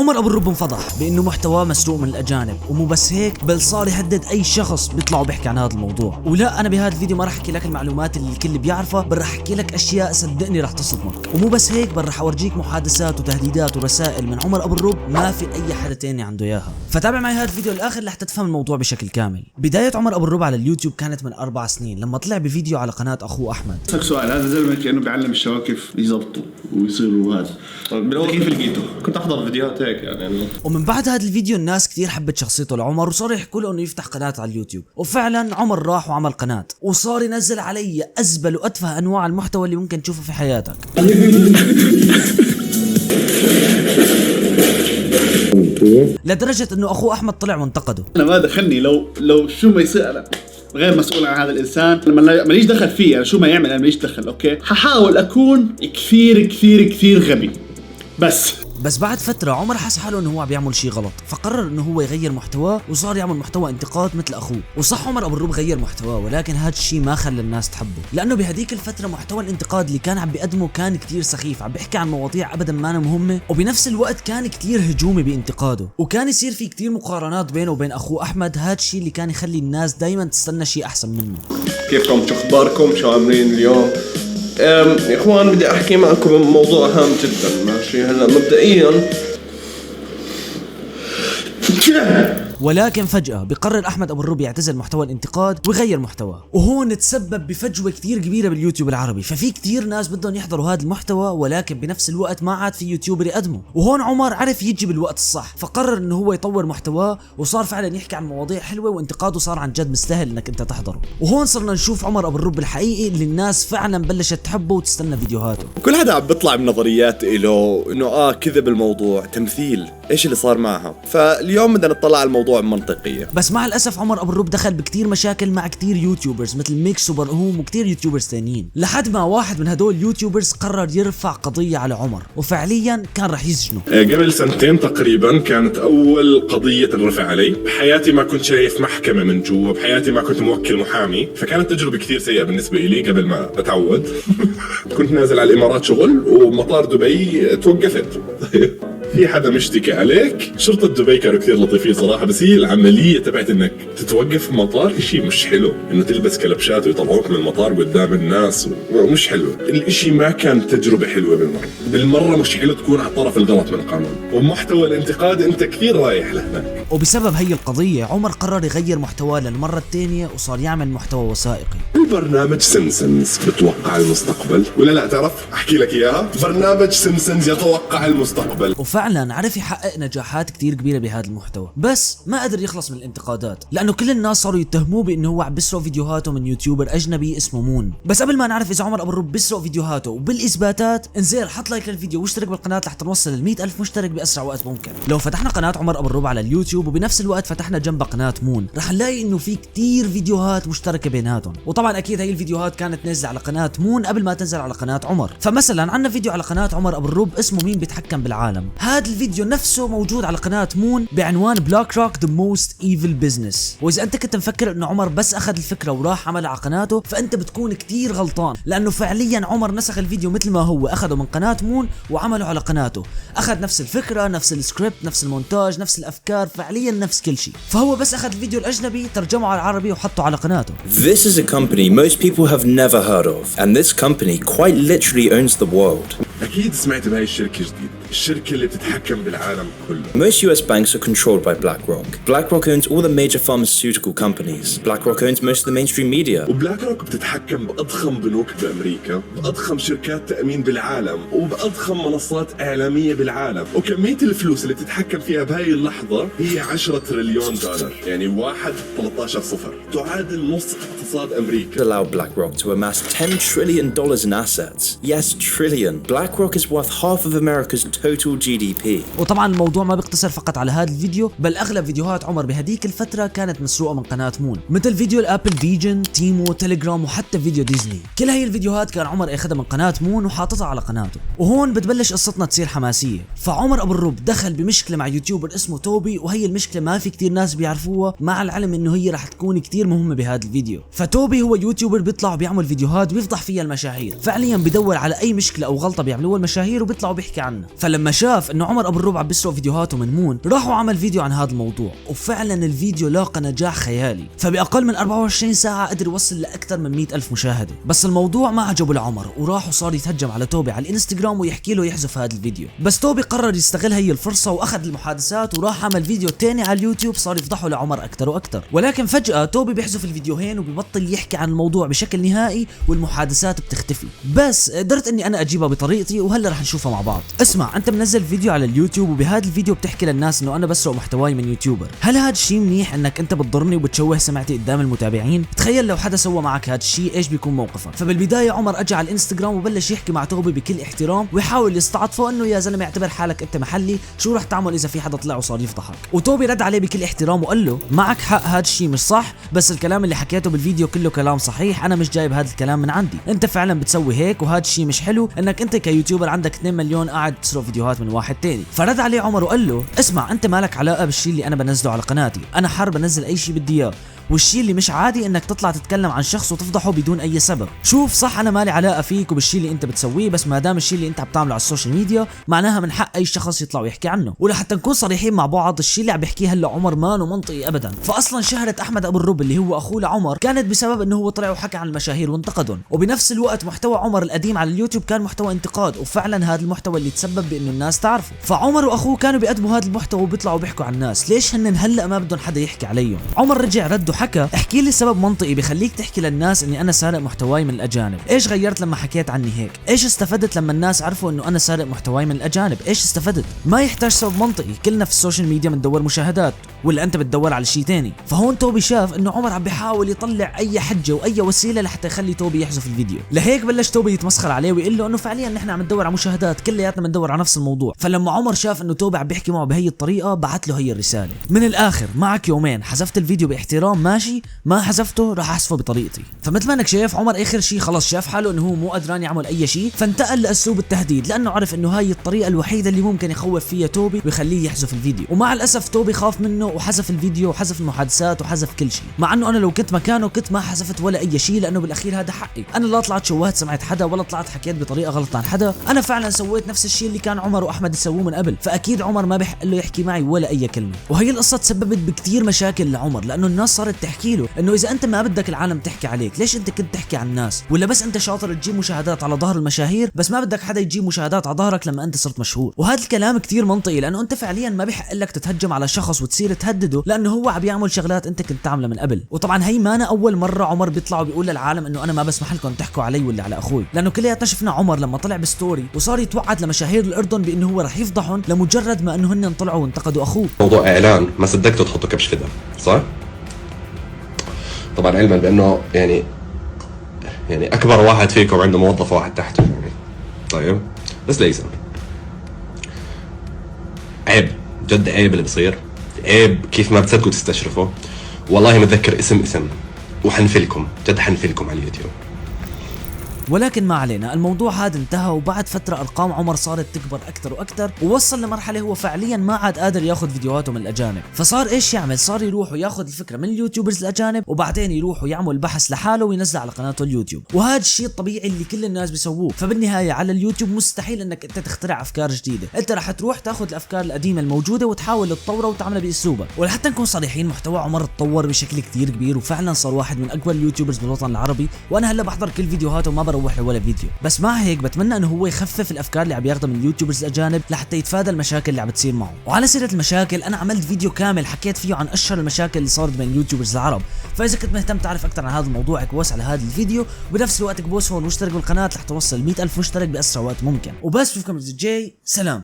عمر ابو الرب انفضح بانه محتواه مسروق من الاجانب، ومو بس هيك بل صار يهدد اي شخص بيطلع وبيحكي عن هذا الموضوع. ولا انا بهذا الفيديو ما راح احكي لك المعلومات اللي الكل بيعرفها، بل راح احكي لك اشياء صدقني راح تصدمك. ومو بس هيك بل راح اورجيك محادثات وتهديدات ورسائل من عمر ابو الرب ما في اي حدا تاني عنده اياها. فتابع معي هذا الفيديو للاخر لحتى تفهم الموضوع بشكل كامل. بدايه عمر ابو الرب على اليوتيوب كانت من 4 سنين لما طلع بفيديو على قناه اخوه احمد. سؤال، هذا زلمه كانه بيعلم الشباب كيف يزبطوا ويصيروا هذا، كيف لقيته؟ كنت احضر فيديوهات هيك يعني. ومن بعد هذا الفيديو الناس كثير حبت شخصيته لعمر، وصاروا يحكوا له انه يفتح قناه على اليوتيوب. وفعلا عمر راح وعمل قناه، وصار ينزل علي ازبل واتفه انواع المحتوى اللي ممكن تشوفه في حياتك. لدرجه انه اخوه احمد طلع وانتقده. انا ما دخلني لو شو ما يصير، انا غير مسؤول عن هذا الانسان، ماليش دخل فيه، انا شو ما يعمل انا ماليش دخل. اوكي، ححاول اكون كثير كثير كثير غبي بس بعد فترة عمر حس حاله انه هو عم يعمل شيء غلط، فقرر انه هو يغير محتواه وصار يعمل محتوى انتقاد مثل اخوه. وصح عمر ابو الرب غير محتواه، ولكن هذا الشيء ما خلى الناس تحبه، لانه بهديك الفترة محتوى الانتقاد اللي كان عم بيقدمه كان كتير سخيف، عم بيحكي عن مواضيع ابدا ما مهمة، وبنفس الوقت كان كتير هجومي بانتقاده، وكان يصير في كتير مقارنات بينه وبين اخوه احمد. هذا الشيء اللي كان يخلي الناس دايما تستنى شيء احسن منه. كيفكم؟ شو اخباركم؟ شو عاملين اليوم؟ يا اخوان بدي احكي معكم بموضوع هام جدا. ماشي، هلا مبدئيا ولكن فجأة بقرر أحمد أبو الرب يعتزل محتوى الانتقاد ويغير محتواه، وهون تسبب بفجوة كثير كبيرة باليوتيوب العربي. ففي كثير ناس بدهم يحضروا هذا المحتوى، ولكن بنفس الوقت ما عاد في يوتيوبر يقدمه. وهون عمر عرف يجي بالوقت الصح، فقرر انه هو يطور محتواه، وصار فعلا يحكي عن مواضيع حلوة، وانتقاده صار عن جد مستاهل انك انت تحضره. وهون صرنا نشوف عمر أبو الرب الحقيقي اللي الناس فعلا بلشت تحبه وتستنى فيديوهاته. وكل حدا عم بيطلع بنظريات له انه كذب الموضوع، تمثيل، ايش اللي صار معها. فاليوم بدنا نطلع على الموضوع بمنطقية. بس مع الاسف عمر ابو الرب دخل بكتير مشاكل مع كتير يوتيوبرز مثل ميكس وبرهوم وكتير يوتيوبرز ثانيين، لحد ما واحد من هدول اليوتيوبرز قرر يرفع قضية على عمر، وفعليا كان رح يسجنه. قبل 2 سنين تقريبا كانت اول قضية تنرفع علي. بحياتي ما كنت شايف محكمة من جوا، بحياتي ما كنت موكل محامي، فكانت تجربة كثير سيئة بالنسبة لي قبل ما اتعود. كنت نازل على الامارات شغل، ومطار دبي توقفت. في حدا مشتكي عليك؟ شرطة دبي كانوا كثير لطيفين صراحة، بس هي العملية تبعت انك تتوقف في مطار اشي مش حلو، انه تلبس كلبشات ويطلعوك من المطار قدام الناس مش حلو. الاشي ما كان تجربة حلوة بالمرة مش حلو تكون على الطرف الغلط من القانون. ومحتوى الانتقاد انت كثير رايح لهناك. وبسبب هي القضية عمر قرر يغير محتواه للمرة الثانية، وصار يعمل محتوى وثائقي. برنامج سيمبسونز بتوقع المستقبل ولا لا؟ تعرف احكي لك اياها، برنامج سيمبسونز يتوقع المستقبل. وفعلا عرف يحقق نجاحات كتير كبيرة بهذا المحتوى، بس ما قدر يخلص من الانتقادات، لانه كل الناس صاروا يتهموه بانه هو عم بيسرق فيديوهاته من يوتيوبر اجنبي اسمه مون. بس قبل ما نعرف اذا عمر ابو الرب بيسرق فيديوهاته وبالاثباتات، انزل حط لايك للفيديو واشترك بالقناة لحتى نوصل ل 100,000 مشترك باسرع وقت ممكن. لو فتحنا قناة عمر ابو الرب على اليوتيوب وبنفس الوقت فتحنا جنبها قناة مون، رح نلاقي انه في كتير فيديوهات مشتركة بيناتهم. وطبعا اكيد هي الفيديوهات كانت نازلة على قناة مون قبل ما تنزل على قناة عمر. فمثلا عندنا فيديو على قناة عمر ابو الرب اسمه مين بيتحكم بالعالم. هذا الفيديو نفسه موجود على قناة مون بعنوان بلاك روك ذا موست ايفل بزنس. واذا انت كنت مفكر انه عمر بس اخذ الفكرة وراح عملها على قناته، فانت بتكون كتير غلطان، لانه فعليا عمر نسخ الفيديو مثل ما هو، اخذه من قناة مون وعمله على قناته، اخذ نفس الفكرة، نفس السكريبت، نفس المونتاج، نفس الافكار، فعليا نفس كل شيء. فهو بس اخذ الفيديو الاجنبي ترجمه على العربي وحطه على قناته. This is a company most people have never heard of, and this company quite literally owns the world. اكيد سمعت بهاي الشركة جديد، الشركة اللي بتتحكم بالعالم كله. Most US banks are controlled by BlackRock. BlackRock owns all the major pharmaceutical companies. BlackRock owns most of the mainstream media. وبلاك روك بتتحكم بأضخم بنوك بأمريكا، بأضخم شركات تأمين بالعالم، وبأضخم منصات إعلامية بالعالم. وكمية الفلوس اللي تتحكم فيها بهاي اللحظة هي 10 تريليون دولار، يعني 1.13 صفر، تعادل نص اقتصاد أمريكا. Allow BlackRock to amass $10 trillion in assets. Yes, trillion. BlackRock is worth half of America's total GDP. وطبعا الموضوع ما بيقتصر فقط على هذا الفيديو، بل اغلب فيديوهات عمر بهديك الفترة كانت مسروقة من قناة مون، مثل فيديو الابل فيجن، تيمو، تيليجرام، وحتى فيديو ديزني. كل هاي الفيديوهات كان عمر اخذها من قناة مون وحاططها على قناته. وهون بتبلش قصتنا تصير حماسية. فعمر ابو الرب دخل بمشكلة مع يوتيوبر اسمه توبي، وهي المشكلة ما في كتير ناس بيعرفوها، مع العلم انه هي رح تكون كتير مهمة بهذا الفيديو. فتوبي هو يوتيوبر بيطلع وبيعمل فيديوهات بيفضح فيها المشاهير، فعليا بدور على اي مشكلة او غلطة بيعملوها المشاهير وبيطلع وبيحكي عنها. فلما شاف انه عمر ابو الربع عم بيسرق فيديوهاته من مون راح وعمل فيديو عن هذا الموضوع، وفعلا الفيديو لاقى نجاح خيالي، فباقل من 24 ساعه قدر يوصل لاكثر من 100,000 مشاهده. بس الموضوع ما عجبه لعمر وراح وصار يتهجم على توبي على الانستغرام ويحكي له يحذف هذا الفيديو. بس توبي قرر يستغل هي الفرصه واخذ المحادثات وراح عمل فيديو تاني على اليوتيوب صار يفضحه لعمر اكثر واكثر. ولكن فجاه توبي بيحذف الفيديوهين وبيبطل يحكي عن الموضوع بشكل نهائي والمحادثات بتختفي. بس قدرت اني انا اجيبها بطريقتي وهلا رح نشوفها مع بعض. اسمع، انت منزل فيديو على اليوتيوب وبهذا الفيديو بتحكي للناس انه انا بسرق محتواي من يوتيوبر، هل هذا الشيء منيح انك انت بتضرني وبتشوه سمعتي قدام المتابعين؟ تخيل لو حدا سوى معك هذا الشيء ايش بيكون موقفك؟ فبالبدايه عمر اجى على الانستغرام وبلش يحكي مع توبي بكل احترام ويحاول يستعطفه انه يا زلمه اعتبر حالك انت محلي، شو رح تعمل اذا في حدا طلع وصار يفضحك؟ وتوبي رد عليه بكل احترام وقال له معك حق، هذا الشيء مش صح، بس الكلام اللي حكيته بالفيديو كله كلام صحيح، انا مش جايب هذا الكلام من عندي، انت فعلا بتسوي هيك وهذا الشيء مش حلو انك انت كيوتيوبر عندك 2 مليون قاعد تسرق فيديوهات من واحد تاني. فرد عليه عمر وقال له اسمع، انت مالك علاقه بالشيء اللي انا بنزله على قناتي، انا حر بنزل اي شيء بدي اياه، والشيء اللي مش عادي انك تطلع تتكلم عن شخص وتفضحه بدون اي سبب. شوف صح انا مالي علاقه فيك وبالشيء اللي انت بتسويه، بس ما دام الشيء اللي انت عم تعمله على السوشيال ميديا معناها من حق اي شخص يطلع ويحكي عنه. ولحتى نكون صريحين مع بعض، الشيء اللي عم بيحكيه هلا عمر ما منطقي ابدا. فاصلا شهره احمد ابو الرب اللي هو اخوه لعمر كانت بسبب انه هو طلع وحكى عن المشاهير وانتقدهم، وبنفس الوقت محتوى عمر القديم على اليوتيوب كان محتوى انتقاد، وفعلا هذا المحتوى اللي تسبب بانه الناس تعرفه. فعمر واخوه كانوا بيقدموا هذا المحتوى وبيطلعوا بيحكوا عن الناس، ليش هن هلا ما بدهم حدا يحكي عليهم؟ عمر رجع رد وحكى احكي لي سبب منطقي بخليك تحكي للناس اني انا سارق محتواي من الاجانب، ايش غيرت لما حكيت عني هيك؟ ايش استفدت لما الناس عرفوا انه انا سارق محتواي من الاجانب؟ ايش استفدت؟ ما يحتاج سبب منطقي، كلنا في السوشيال ميديا بندور مشاهدات ولا انت بتدور على شيء ثاني. فهون توبي شاف انه عمر عم بيحاول يطلع اي حجه واي وسيله لحتى يخلي توبي يحذف الفيديو، لهيك بلش توبي يتمسخر عليه ويقول له انه فعليا نحن عم ندور على مشاهدات، كلياتنا بندور على نفس الموضوع. فلما عمر شاف انه توبي عم بيحكي معه بهي الطريقه بعت له هي الرساله: من الاخر معك يومين، حذفت الفيديو باحترام ماشي، ما حذفته راح احذفه بطريقتي. فمثل ما انك شايف عمر اخر شيء خلص شاف حاله انه هو مو قدران يعمل اي شيء، فانتقل لاسلوب التهديد لانه عرف انه هاي الطريقه الوحيده اللي ممكن يخوف فيها توبي ويخليه يحذف الفيديو. ومع الاسف توبي خاف منه وحذف الفيديو وحذف المحادثات وحذف كل شيء، مع انه انا لو كنت مكانه كنت ما حذفت ولا اي شيء، لانه بالاخير هذا حقي، انا لا طلعت شوهت سمعه حدا ولا طلعت حكيت بطريقه غلط عن حدا، انا فعلا سويت نفس الشيء اللي كان عمر واحمد يسووه من قبل، فاكيد عمر ما بحق له يحكي معي ولا اي كلمه. وهي القصه تسببت بكثير مشاكل لعمر، لانه الناس صارت تحكي له انه اذا انت ما بدك العالم تحكي عليك، ليش انت كنت تحكي عن الناس؟ ولا بس انت شاطر تجيب مشاهدات على ظهر المشاهير بس ما بدك حدا يجيب مشاهدات على ظهرك لما انت صرت مشهور؟ وهذا الكلام كثير منطقي، لانه انت فعليا ما بحق لك تتهجم على شخص وتصير تهدده لانه هو عم يعمل شغلات انت كنت تعملها من قبل. وطبعا هي ما أنا اول مره عمر بيطلع وبيقول للعالم انه انا ما بسمح لكم تحكوا علي ولا على اخوي، لانه كلياتنا شفنا عمر لما طلع بستوري وصار يتوعد لمشاهير الاردن بانه هو رح يفضحهم لمجرد ما انه هن طلعوا وانتقدوا اخوه. موضوع اعلان ما صدقتوا تحطوا كبش فدا، صح؟ طبعا علما بانه يعني اكبر واحد فيكم عنده موظف واحد تحته يعني. طيب بس ليس عيب، جد عيب اللي بصير، عيب كيف ما بتصدقوا تستشرفوا. والله متذكر اسم وحنفلكم، جد حنفلكم على اليوتيوب. ولكن ما علينا، الموضوع هذا انتهى، وبعد فترة ارقام عمر صارت تكبر اكثر واكثر، ووصل لمرحلة هو فعليا ما عاد قادر ياخذ فيديوهاته من الاجانب. فصار ايش يعمل؟ صار يروح وياخذ الفكرة من اليوتيوبرز الاجانب وبعدين يروح ويعمل بحث لحاله وينزل على قناته اليوتيوب، وهذا الشيء الطبيعي اللي كل الناس بيسووه. فبالنهاية على اليوتيوب مستحيل انك انت تخترع افكار جديدة، انت رح تروح تاخذ الافكار القديمة الموجودة وتحاول تطورها وتعملها باسلوبك. ولحتى نكون صريحين، محتوى عمر تطور بشكل كثير كبير وفعلا صار واحد من اكبر اليوتيوبرز بالوطن العربي، وانا هلا بحضر كل فيديوهاته وما بروح له ولا فيديو. بس مع هيك بتمنى انه هو يخفف الافكار اللي عم ياخذها من اليوتيوبرز الاجانب لحتى يتفادى المشاكل اللي عم بتصير معه. وعلى سيره المشاكل، انا عملت فيديو كامل حكيت فيه عن اشهر المشاكل اللي صارت بين اليوتيوبرز العرب، فاذا كنت مهتم تعرف اكثر عن هذا الموضوع اكبوس على هذا الفيديو، وبنفس الوقت اكبوس هون واشترك بالقناه لحتى توصل 100,000 مشترك باسرع وقت ممكن. وبس بشوفكم الفيديو الجاي، سلام.